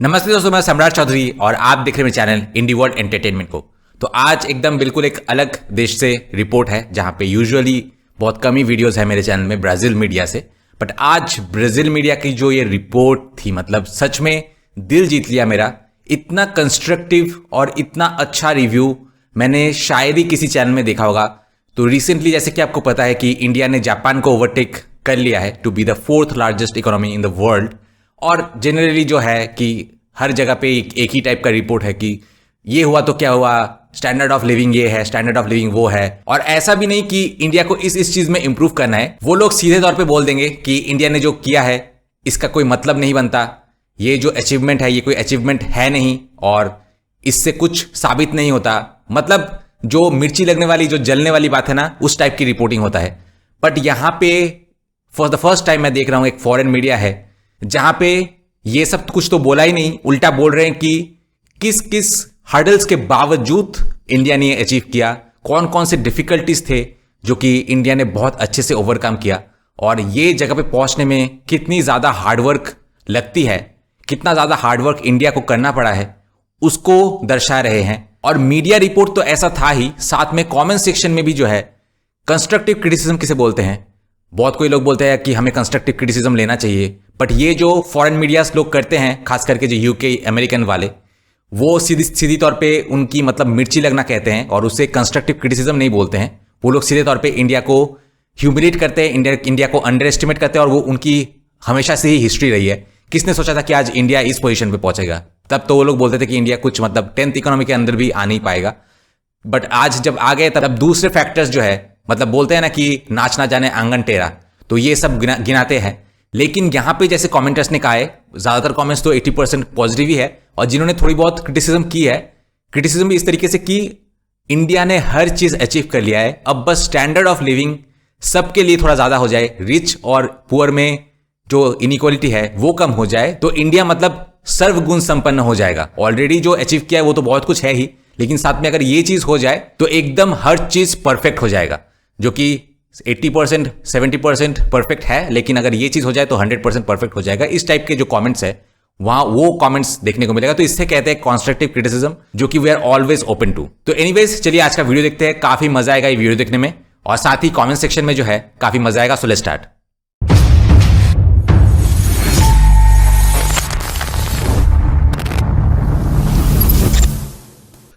नमस्ते दोस्तों, मैं सम्राट चौधरी और आप देख रहे हैं मेरे चैनल इंडी वर्ल्ड एंटरटेनमेंट को। तो आज एकदम बिल्कुल एक अलग देश से रिपोर्ट है, जहां पे यूजुअली बहुत कम ही वीडियोस है मेरे चैनल में ब्राजील मीडिया से। बट आज ब्राजील मीडिया की जो ये रिपोर्ट थी, मतलब सच में दिल जीत लिया मेरा। इतना कंस्ट्रक्टिव और इतना अच्छा रिव्यू मैंने शायद ही किसी चैनल में देखा होगा। तो रिसेंटली जैसे कि आपको पता है कि इंडिया ने जापान को ओवरटेक कर लिया है to be the 4th largest economy in the world. और जनरली जो है कि हर जगह पे एक ही टाइप का रिपोर्ट है कि ये हुआ तो क्या हुआ, स्टैंडर्ड ऑफ लिविंग ये है, स्टैंडर्ड ऑफ लिविंग वो है। और ऐसा भी नहीं कि इंडिया को इस चीज में इंप्रूव करना है। वो लोग सीधे तौर पे बोल देंगे कि इंडिया ने जो किया है इसका कोई मतलब नहीं बनता, ये जो अचीवमेंट है ये कोई अचीवमेंट है नहीं और इससे कुछ साबित नहीं होता। मतलब जो मिर्ची लगने वाली, जो जलने वाली बात है ना, उस टाइप की रिपोर्टिंग होता है। बट यहां पे फॉर द फर्स्ट टाइम मैं देख रहा हूं एक फॉरेन मीडिया है जहां पे ये सब कुछ तो बोला ही नहीं, उल्टा बोल रहे हैं कि किस किस हर्डल्स के बावजूद इंडिया ने अचीव किया, कौन कौन से डिफिकल्टीज थे जो कि इंडिया ने बहुत अच्छे से ओवरकम किया, और ये जगह पे पहुंचने में कितनी ज्यादा हार्डवर्क लगती है, कितना ज्यादा हार्डवर्क इंडिया को करना पड़ा है, उसको दर्शा रहे हैं। और मीडिया रिपोर्ट तो ऐसा था ही, साथ में कमेंट सेक्शन में भी जो है कंस्ट्रक्टिव क्रिटिसिज्म किसे बोलते हैं, बहुत कोई लोग बोलते हैं कि हमें कंस्ट्रक्टिव क्रिटिसिज्म लेना चाहिए। बट ये जो फॉरेन मीडियाज लोग करते हैं, खास करके जो यूके अमेरिकन वाले, वो सीधी तौर पे उनकी मतलब मिर्ची लगना कहते हैं और उससे कंस्ट्रक्टिव क्रिटिसिज्म नहीं बोलते हैं। वो लोग सीधे तौर पे इंडिया को ह्यूमिलेट करते हैं, इंडिया को अंडर एस्टिमेट करते हैं, और वो उनकी हमेशा से ही हिस्ट्री रही है। किसने सोचा था कि आज इंडिया इस पोजीशन पे पहुंचेगा? तब तो वो लोग बोलते थे कि इंडिया कुछ मतलब 10th इकोनॉमी के अंदर भी आ नहीं पाएगा। बट आज जब आ गए तब दूसरे फैक्टर्स जो है, मतलब बोलते हैं ना कि नाच ना जाने आंगन टेढ़ा, तो ये सब गिनाते हैं। लेकिन यहां पे जैसे कमेंटर्स ने कहा है, ज्यादातर कमेंट्स तो 80% पॉजिटिव ही है, और जिन्होंने थोड़ी बहुत क्रिटिसिज्म की है, क्रिटिसिज्म भी इस तरीके से कि इंडिया ने हर चीज अचीव कर लिया है, अब बस स्टैंडर्ड ऑफ लिविंग सबके लिए थोड़ा ज्यादा हो जाए, रिच और पुअर में जो इनइक्वालिटी है वो कम हो जाए, तो इंडिया मतलब सर्वगुण संपन्न हो जाएगा। ऑलरेडी जो अचीव किया है वो तो बहुत कुछ है ही, लेकिन साथ में अगर ये चीज हो जाए तो एकदम हर चीज परफेक्ट हो जाएगा, जो कि 80% 70% परफेक्ट है, लेकिन अगर ये चीज हो जाए तो 100% परफेक्ट हो जाएगा। इस टाइप के जो कमेंट्स है वहां वो कमेंट्स देखने को मिलेगा। तो इससे कहते हैं कंस्ट्रक्टिव क्रिटिसिज्म, जो कि we are always open to. तो एनीवेज चलिए आज का वीडियो देखते हैं, काफी मजा आएगा ये वीडियो देखने में, और साथ ही कमेंट सेक्शन में जो है काफी मजा आएगा। So let's start.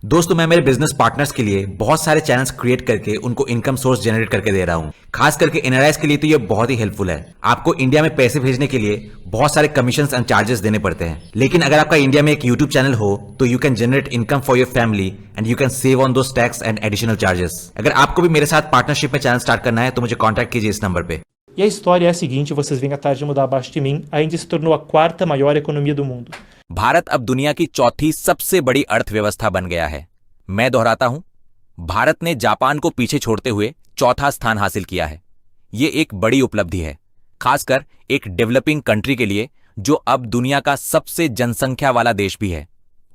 दोस्तों, मैं मेरे बिजनेस पार्टनर्स के लिए बहुत सारे चैनल्स क्रिएट करके उनको इनकम सोर्स जनरेट करके दे रहा हूं। खास करके एनआरआईज के लिए तो ये बहुत ही हेल्पफुल है। आपको इंडिया में पैसे भेजने के लिए बहुत सारे कमीशंस एंड चार्जेस देने पड़ते हैं, लेकिन अगर आपका इंडिया में एक यूट्यूब चैनल हो तो you can generate income for your family and you can save on those tax and additional charges. अगर आपको भी मेरे साथ पार्टनरशिप में चैनल स्टार्ट करना है तो मुझे कॉन्टैक्ट कीजिए इस नंबर पे। E a história é a seguinte, vocês veem a tarde mudar abaixo de mim, a Índia se tornou a quarta maior economia do mundo. Bharat अब दुनिया की चौथी सबसे बड़ी अर्थव्यवस्था बन गया है। मैं दोहराता हूं, भारत ने जापान को पीछे छोड़ते हुए चौथा स्थान हासिल किया है। यह एक बड़ी उपलब्धि है, खासकर एक डेवलपिंग कंट्री के लिए जो अब दुनिया का सबसे जनसंख्या वाला देश भी है।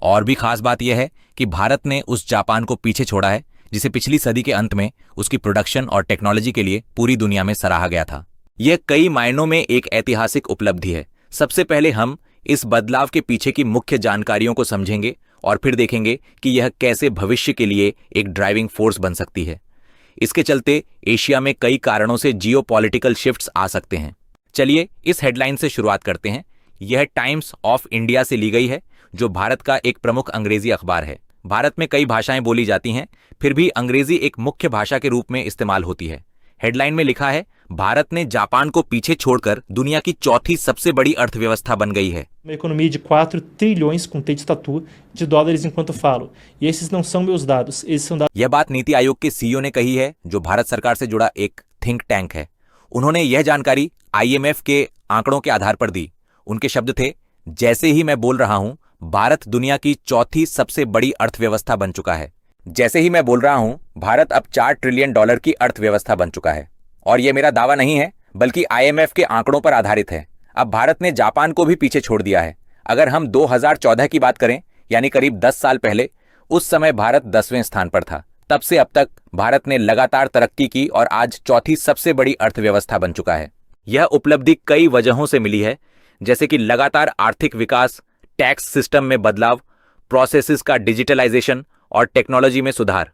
और भी खास बात यह है कि भारत ने उस जापान को पीछे छोड़ा है जिसे पिछली सदी के अंत में उसकी प्रोडक्शन और टेक्नोलॉजी के लिए पूरी दुनिया में सराहा गया था। यह कई मायनों में एक ऐतिहासिक उपलब्धि है। सबसे पहले हम इस बदलाव के पीछे की मुख्य जानकारियों को समझेंगे और फिर देखेंगे कि यह कैसे भविष्य के लिए एक ड्राइविंग फोर्स बन सकती है। इसके चलते एशिया में कई कारणों से जियोपॉलिटिकल शिफ्ट्स आ सकते हैं। चलिए इस हेडलाइन से शुरुआत करते हैं। यह टाइम्स ऑफ इंडिया से ली गई है, जो भारत का एक प्रमुख अंग्रेजी अखबार है। भारत में कई भाषाएं बोली जाती हैं, फिर भी अंग्रेजी एक मुख्य भाषा के रूप में इस्तेमाल होती है। हेडलाइन में लिखा है, भारत ने जापान को पीछे छोड़कर दुनिया की चौथी सबसे बड़ी अर्थव्यवस्था बन गई है। Uma economia de 4 trilhões, contei de tatu, de dólares enquanto falo. E esses não são meus dados, esses são dados. यह बात नीति आयोग के सीईओ ने कही है, जो भारत सरकार से जुड़ा एक थिंक टैंक है। उन्होंने यह जानकारी आईएमएफ के आंकड़ों के आधार पर दी। उनके शब्द थे, जैसे ही मैं बोल रहा हूं, भारत दुनिया की चौथी सबसे बड़ी अर्थव्यवस्था बन चुका है। जैसे ही मैं बोल रहा हूं, भारत अब $4 ट्रिलियन की अर्थव्यवस्था बन चुका है। और यह मेरा दावा नहीं है, बल्कि आईएमएफ के आंकड़ों पर आधारित है। अब भारत ने जापान को भी पीछे छोड़ दिया है। अगर हम 2014 की बात करें, यानी करीब 10 साल पहले, उस समय भारत 10वें स्थान पर था। तब से अब तक भारत ने लगातार तरक्की की और आज चौथी सबसे बड़ी अर्थव्यवस्था बन चुका है। यह उपलब्धि कई वजहों से मिली है, जैसे कि लगातार आर्थिक विकास, टैक्स सिस्टम में बदलाव, प्रोसेसेस का डिजिटलाइजेशन और टेक्नोलॉजी में सुधार।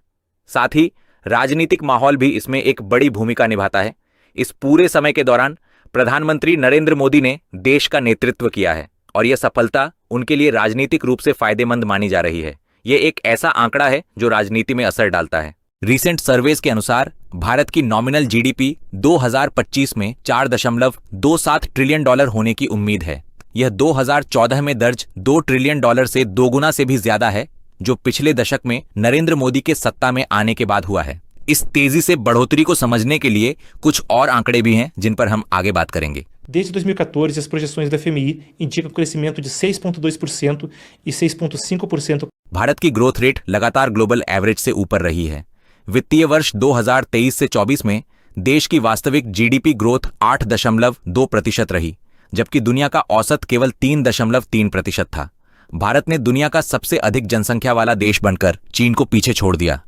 साथ ही राजनीतिक माहौल भी इसमें एक बड़ी भूमिका निभाता है। इस पूरे समय के दौरान प्रधानमंत्री नरेंद्र मोदी ने देश का नेतृत्व किया है और यह सफलता उनके लिए राजनीतिक रूप से फायदेमंद मानी जा रही है। यह एक ऐसा आंकड़ा है जो राजनीति में असर डालता है। रीसेंट सर्वेस के अनुसार भारत की नॉमिनल जीडीपी 2025 में $4.27 ट्रिलियन होने की उम्मीद है। यह 2014 में दर्ज $2 ट्रिलियन से दोगुना से भी ज्यादा है, जो पिछले दशक में नरेंद्र मोदी के सत्ता में आने के बाद हुआ है। इस तेजी से बढ़ोतरी को समझने के लिए कुछ और आंकड़े भी हैं जिन पर हम आगे बात करेंगे। Desde 2014, as projeções da FMI indicam crescimento de 6,2% e 6,5%. Bharat की ग्रोथ रेट लगातार ग्लोबल एवरेज से ऊपर रही है। वित्तीय वर्ष 2023 से 24 में देश की वास्तविक जीडीपी ग्रोथ 8.2% रही, जबकि दुनिया का औसत केवल 3.3% था। भारत ने दुनिया का सबसे अधिक जनसंख्या वाला देश बनकर चीन को पीछे छोड़ दिया।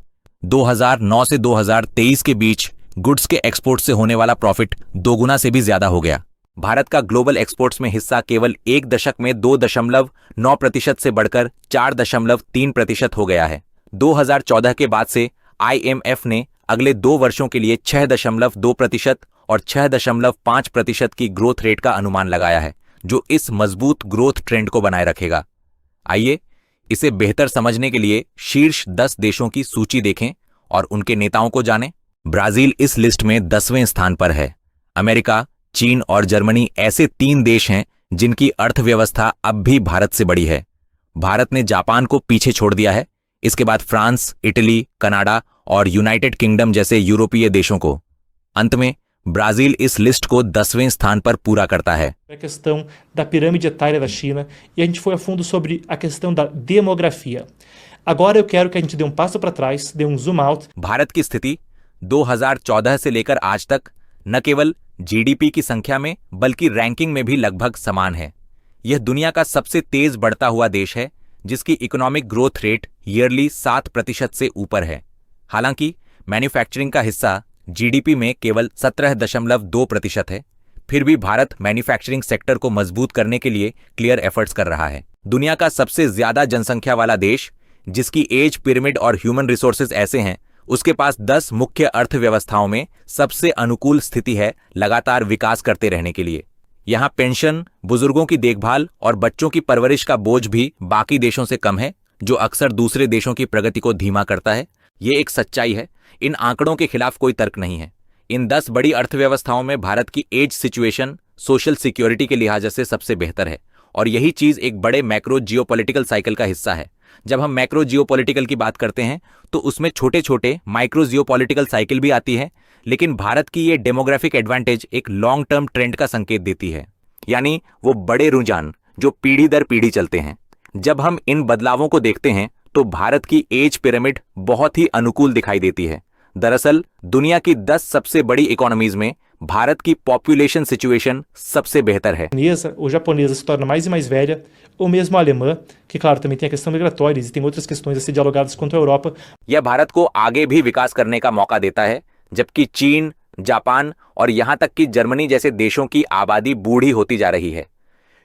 2009 से 2023 के बीच गुड्स के एक्सपोर्ट से होने वाला प्रॉफिट दोगुना से भी ज्यादा हो गया। भारत का ग्लोबल एक्सपोर्ट्स में हिस्सा केवल एक दशक में 2.9% से बढ़कर 4.3% हो गया है। 2014 के बाद से IMF ने अगले 2 वर्षों के लिए 6.2% और 6.5% की ग्रोथ रेट का अनुमान लगाया है, जो इस मजबूत ग्रोथ ट्रेंड को बनाए रखेगा। आइए इसे बेहतर समझने के लिए शीर्ष 10 देशों की सूची देखें और उनके नेताओं को जानें। ब्राजील इस लिस्ट में 10वें स्थान पर है। अमेरिका, चीन और जर्मनी ऐसे 3 देश हैं जिनकी अर्थव्यवस्था अब भी भारत से बड़ी है। भारत ने जापान को पीछे छोड़ दिया है, इसके बाद फ्रांस, इटली, कनाडा और यूनाइटेड किंगडम जैसे यूरोपीय देशों को। अंत में ब्राजील इस लिस्ट को 10वें स्थान पर पूरा करता है। A questão da pirâmide etária da China e a gente foi a fundo sobre a questão da demografia. Agora eu quero que a gente dê passo para trás, dê zoom out. Bharat की स्थिति 2014 से लेकर आज तक न केवल GDP की संख्या में बल्कि रैंकिंग में भी लगभग समान है। यह दुनिया का सबसे तेज बढ़ता हुआ देश है, जिसकी इकोनॉमिक ग्रोथ रेट ईयरली 7% से ऊपर है। हालांकि मैन्युफैक्चरिंग का हिस्सा जीडीपी में केवल 17.2% है। फिर भी भारत मैन्युफैक्चरिंग सेक्टर को मजबूत करने के लिए क्लियर एफर्ट्स कर रहा है। दुनिया का सबसे ज्यादा जनसंख्या वाला देश, जिसकी एज पिरामिड और ह्यूमन रिसोर्सेज ऐसे हैं, उसके पास 10 मुख्य अर्थव्यवस्थाओं में सबसे अनुकूल स्थिति है लगातार विकास करते रहने के लिए। यहाँ पेंशन, बुजुर्गों की देखभाल और बच्चों की परवरिश का बोझ भी बाकी देशों से कम है, जो अक्सर दूसरे देशों की प्रगति को धीमा करता है। ये एक सच्चाई है। इन आंकड़ों के खिलाफ कोई तर्क नहीं है। इन 10 बड़ी अर्थव्यवस्थाओं में भारत की एज सिचुएशन सोशल सिक्योरिटी के लिहाज से सबसे बेहतर है, और यही चीज एक बड़े मैक्रो जियोपॉलिटिकल साइकिल का हिस्सा है। जब हम मैक्रो जियोपॉलिटिकल की बात करते हैं तो उसमें छोटे छोटे माइक्रो जियोपॉलिटिकल साइकिल भी आती है, लेकिन भारत की ये डेमोग्राफिक एडवांटेज एक लॉन्ग टर्म ट्रेंड का संकेत देती है, यानी वो बड़े रुझान जो पीढ़ी दर पीढ़ी चलते हैं। जब हम इन बदलावों को देखते हैं तो भारत की एज पिरामिड बहुत ही अनुकूल दिखाई देती है। दरअसल दुनिया की 10 सबसे बड़ी इकोनॉमीज में भारत की पॉपुलेशन सिचुएशन सबसे बेहतर है। Chinesa ou japonesa se torna mais e mais velha, ou mesmo a alemã, que claro também tem a questão migratória e tem outras questões a ser dialogadas quanto a Europa. यह भारत को आगे भी विकास करने का मौका देता है, जबकि चीन, जापान और यहां तक कि जर्मनी जैसे देशों की आबादी बूढ़ी होती जा रही है।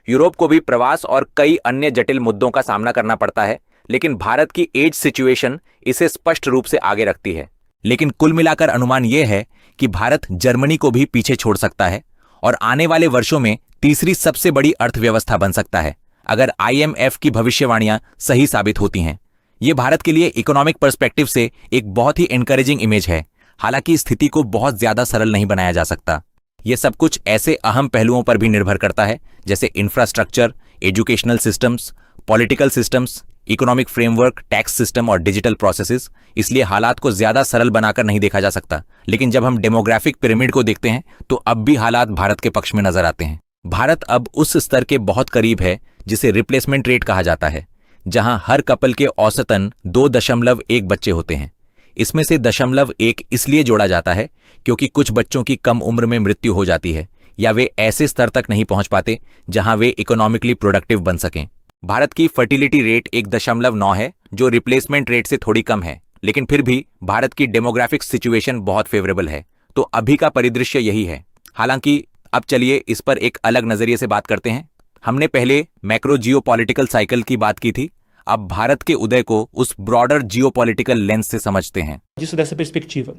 यूरोप को भी प्रवास और कई अन्य जटिल मुद्दों का सामना करना पड़ता है, लेकिन भारत की एज सिचुएशन इसे स्पष्ट रूप से आगे रखती है। लेकिन कुल मिलाकर अनुमान यह है कि भारत जर्मनी को भी पीछे छोड़ सकता है और आने वाले वर्षों में तीसरी सबसे बड़ी अर्थव्यवस्था बन सकता है, अगर IMF की भविष्यवाणियां सही साबित होती हैं। यह भारत के लिए इकोनॉमिक पर्सपेक्टिव से एक बहुत ही एनकरेजिंग इमेज है। हालांकि स्थिति को बहुत ज्यादा सरल नहीं बनाया जा सकता। यह सब कुछ ऐसे अहम पहलुओं पर भी निर्भर करता है, जैसे infrastructure, educational systems, political systems, economic framework, tax system और डिजिटल प्रोसेसेस। इसलिए हालात को ज्यादा सरल बनाकर नहीं देखा जा सकता। लेकिन जब हम डेमोग्राफिक पिरामिड को देखते हैं तो अब भी हालात भारत के पक्ष में नजर आते हैं। भारत अब उस स्तर के बहुत करीब है जिसे रिप्लेसमेंट रेट कहा जाता है, जहां हर कपल के औसतन 2.1 बच्चे होते हैं। इसमें से 0.1 इसलिए जोड़ा जाता है क्योंकि कुछ बच्चों की कम उम्र में मृत्यु हो जाती है या वे ऐसे स्तर तक नहीं पहुंच पाते जहां वे इकोनॉमिकली प्रोडक्टिव बन सकें। भारत की फर्टिलिटी रेट 1.9 है, जो रिप्लेसमेंट रेट से थोड़ी कम है, लेकिन फिर भी भारत की डेमोग्राफिक सिचुएशन बहुत फेवरेबल है। तो अभी का परिदृश्य यही है। हालांकि अब चलिए इस पर एक अलग नजरिए से बात करते हैं। हमने पहले मैक्रो जियोपॉलिटिकल साइकिल की बात की थी, अब भारत के उदय को उस ब्रॉडर जियोपॉलिटिकल लेंस से समझते हैं। Disso dessa perspectiva.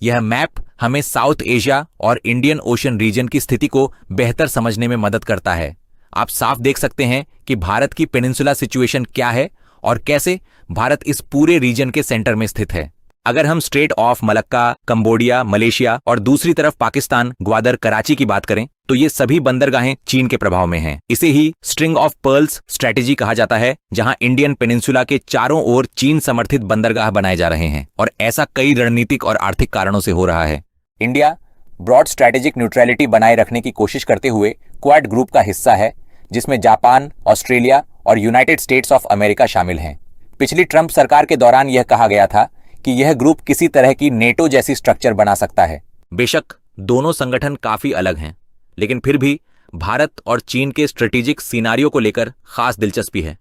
यह मैप हमें साउथ एशिया और इंडियन ओशन रीजन की स्थिति को बेहतर समझने में मदद करता है। आप साफ देख सकते हैं कि भारत की पेनिनसुला सिचुएशन क्या है और कैसे भारत इस पूरे रीजन के सेंटर में स्थित है। अगर हम straight of Malacca, Cambodia, Malaysia और दूसरी तरफ पाकिस्तान, ग्वादर, कराची की बात करें तो ये सभी बंदरगाहें चीन के प्रभाव में हैं। इसे ही स्ट्रिंग ऑफ पर्ल्स स्ट्रेटेजी कहा जाता है, जहां इंडियन पेनिनसुला के चारों ओर चीन समर्थित बंदरगाह बनाए जा रहे हैं और ऐसा कई रणनीतिक और आर्थिक कारणों से हो रहा है। इंडिया ब्रॉड स्ट्रेटेजिक न्यूट्रलिटी बनाए रखने की कोशिश करते हुए क्वाड ग्रुप का हिस्सा है, जिसमें जापान, ऑस्ट्रेलिया और यूनाइटेड स्टेट्स ऑफ अमेरिका शामिल हैं। पिछली ट्रंप सरकार के दौरान यह कहा गया था कि यह ग्रुप किसी तरह की नेटो जैसी स्ट्रक्चर बना सकता है। बेशक दोनों संगठन काफी अलग हैं, लेकिन फिर भी भारत और चीन के स्ट्रेटेजिक सिनारियो को लेकर खास दिलचस्पी है।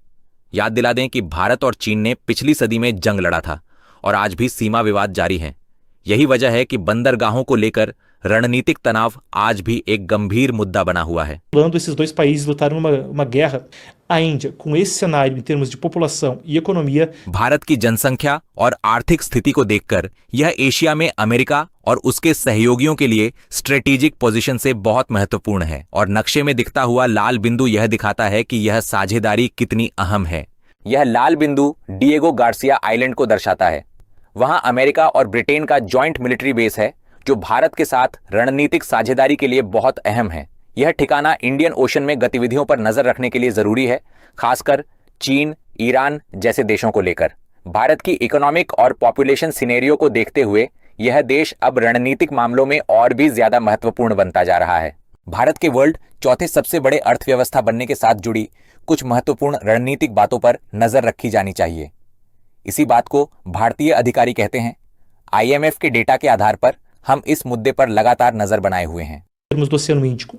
याद दिला दें कि भारत और चीन ने पिछली सदी में जंग लड़ा था और आज भी सीमा विवाद जारी है। यही वजह है कि बंदरगाहों को लेकर रणनीतिक तनाव आज भी एक गंभीर मुद्दा बना हुआ है। Quando esses dois países lutaram uma guerra, a Índia, com esse cenário em termos de população e economia, Bharat की जनसंख्या और आर्थिक स्थिति को देखकर यह एशिया में अमेरिका और उसके सहयोगियों के लिए स्ट्रेटेजिक पोजीशन से बहुत महत्वपूर्ण है और नक्शे में दिखता हुआ लाल बिंदु यह दिखाता है कि यह साझेदारी कितनी अहम है। यह लाल बिंदु डिएगो गार्सिया आइलैंड को दर्शाता है। वहां अमेरिका और ब्रिटेन का जॉइंट मिलिट्री बेस है, जो भारत के साथ रणनीतिक साझेदारी के लिए बहुत अहम है। यह ठिकाना इंडियन ओशन में गतिविधियों पर नजर रखने के लिए जरूरी है, खासकर चीन, ईरान जैसे देशों को लेकर। भारत की इकोनॉमिक और पॉपुलेशन सिनेरियो को देखते हुए यह देश अब रणनीतिक मामलों में और भी ज्यादा महत्वपूर्ण बनता जा रहा है। भारत के वर्ल्ड चौथे सबसे बड़े अर्थव्यवस्था बनने के साथ जुड़ी कुछ महत्वपूर्ण रणनीतिक बातों पर नजर रखी जानी चाहिए। इसी बात को भारतीय अधिकारी कहते हैं। IMF के डेटा के आधार पर हम इस मुद्दे पर लगातार नजर बनाए हुए हैं। em termos do Oceano Índico.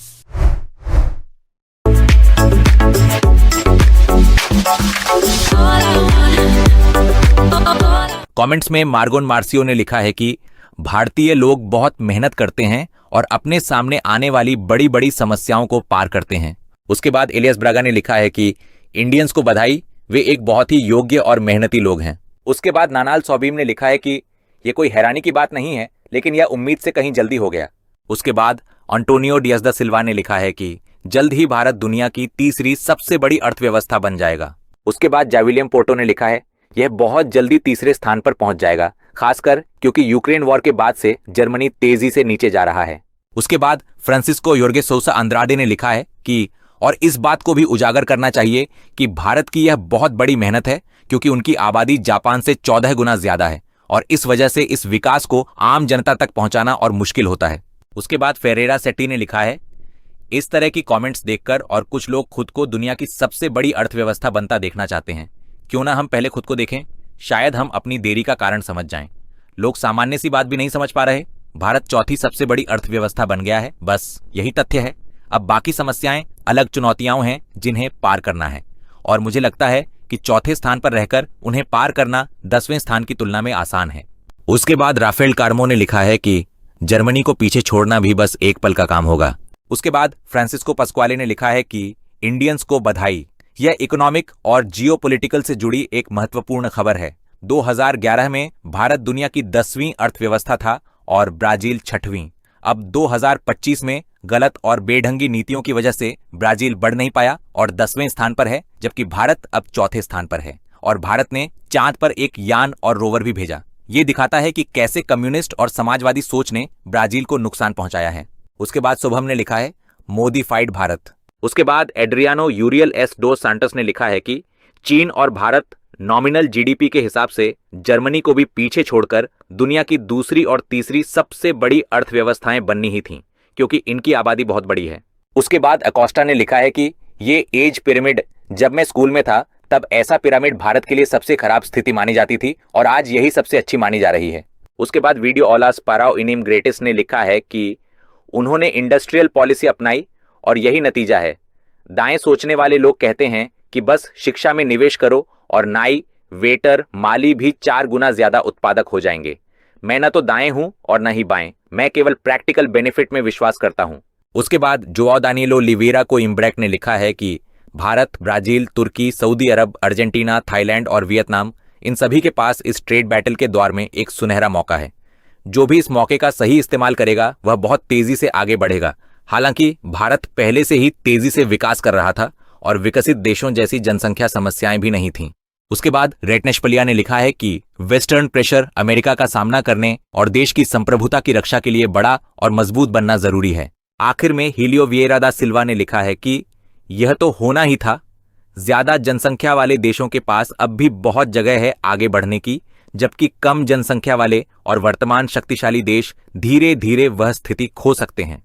Comments में मार्गोन मार्सियो ने लिखा है कि भारतीय लोग बहुत मेहनत करते हैं और अपने सामने आने वाली बड़ी बड़ी समस्याओं को पार करते हैं। उसके बाद एलियस ब्रागा ने लिखा है कि इंडियंस को बधाई, वे एक बहुत ही योग्य और मेहनती लोग हैं। उसके बाद नानाल सौबीम ने लिखा है कि यह कोई हैरानी की बात नहीं है, लेकिन यह उम्मीद से कहीं जल्दी हो गया। उसके बाद एंटोनियो डियाज दा सिल्वा ने लिखा है कि जल्द ही भारत दुनिया की तीसरी सबसे बड़ी अर्थव्यवस्था बन जाएगा। उसके बाद जाविलियम पोर्टो ने लिखा है यह बहुत जल्दी तीसरे स्थान पर पहुंच जाएगा, खासकर क्योंकि यूक्रेन वॉर के बाद से जर्मनी तेजी से नीचे जा रहा है। उसके बाद फ्रांसिस्को योर्गे सोसा अंद्राडे ने लिखा है कि और इस बात को भी उजागर करना चाहिए कि भारत की यह बहुत बड़ी मेहनत है, क्योंकि उनकी आबादी जापान से 14 गुना ज्यादा है और इस वजह से इस विकास को आम जनता तक पहुंचाना और मुश्किल होता है। उसके बाद फेरेरा सेट्टी ने लिखा है इस तरह की कमेंट्स देखकर और कुछ लोग खुद को दुनिया की सबसे बड़ी अर्थव्यवस्था बनता देखना चाहते हैं। क्यों ना हम पहले खुद को देखें, शायद हम अपनी देरी का कारण समझ जाएं। लोग सामान्य सी बात भी नहीं समझ पा रहे, भारत चौथी सबसे बड़ी अर्थव्यवस्था बन गया है। बस यही तथ्य है। अब बाकी समस्याएं अलग चुनौतियां हैं जिन्हें पार करना है, और मुझे लगता है कि चौथे स्थान पर रहकर उन्हें पार करना 10वें स्थान की तुलना में आसान है। उसके बाद राफेल कार्मो ने लिखा है कि जर्मनी को पीछे छोड़ना भी बस एक पल का काम होगा। उसके बाद फ्रांसिस्को पस्क्वाले ने लिखा है कि इंडियंस को बधाई, यह इकोनॉमिक और जियोपॉलिटिकल से जुड़ी एक महत्वपूर्ण खबर है। 2011 में भारत दुनिया की 10वीं अर्थव्यवस्था था और ब्राजील 6वीं। अब 2025 में गलत और बेढंगी नीतियों की वजह से ब्राजील बढ़ नहीं पाया और 10वें स्थान पर है, जबकि भारत अब चौथे स्थान पर है और भारत ने चांद पर एक यान और रोवर भी भेजा। ये दिखाता है कि कैसे कम्युनिस्ट और समाजवादी सोच ने ब्राजील को नुकसान पहुंचाया है। उसके बाद शुभम ने लिखा है मोदीफाइड भारत। उसके बाद एड्रियानो यूरियल एस डोस सांटोस ने लिखा है कि चीन और भारत नॉमिनल जीडीपी के हिसाब से जर्मनी को भी पीछे छोड़कर दुनिया की दूसरी और तीसरी सबसे बड़ी अर्थव्यवस्थाएं बननी ही थीं, क्योंकि इनकी आबादी बहुत बड़ी है। उसके बाद अकोस्टा ने लिखा है कि ये एज पिरामिड, जब मैं स्कूल में था तब ऐसा पिरामिड भारत के लिए सबसे खराब स्थिति मानी जाती थी और आज यही सबसे अच्छी मानी जा रही है। उसके बाद वीडियो ओलास पाराओ इनिम ग्रेटिस ने लिखा है कि उन्होंने इंडस्ट्रियल पॉलिसी अपनाई और यही नतीजा है। दाएं सोचने वाले लोग कहते हैं कि बस शिक्षा में निवेश करो और नाई, वेटर, माली भी 4 गुना ज्यादा उत्पादक हो जाएंगे। मैं न तो दाएं हूं और न ही बाएं, मैं केवल प्रैक्टिकल बेनिफिट में विश्वास करता हूं। उसके बाद जोआओ दानिएलो लिवेरा को इम्ब्रेक ने लिखा है कि भारत, ब्राजील, तुर्की, सऊदी अरब, अर्जेंटीना, थाईलैंड और वियतनाम, इन सभी के पास इस ट्रेड बैटल के दौर में एक सुनहरा मौका है। जो भी इस मौके का सही इस्तेमाल करेगा वह बहुत तेजी से आगे बढ़ेगा। हालांकि भारत पहले से ही तेजी से विकास कर रहा था और विकसित देशों जैसी जनसंख्या समस्याएं भी नहीं थीं। उसके बाद रेटनेशपलिया ने लिखा है कि वेस्टर्न प्रेशर अमेरिका का सामना करने और देश की संप्रभुता की रक्षा के लिए बड़ा और मजबूत बनना जरूरी है। आखिर में हीलियो विएरा दा सिल्वा ने लिखा है कि यह तो होना ही था। ज्यादा जनसंख्या वाले देशों के पास अब भी बहुत जगह है आगे बढ़ने की, जबकि कम जनसंख्या वाले और वर्तमान शक्तिशाली देश धीरे धीरे वह स्थिति खो सकते हैं।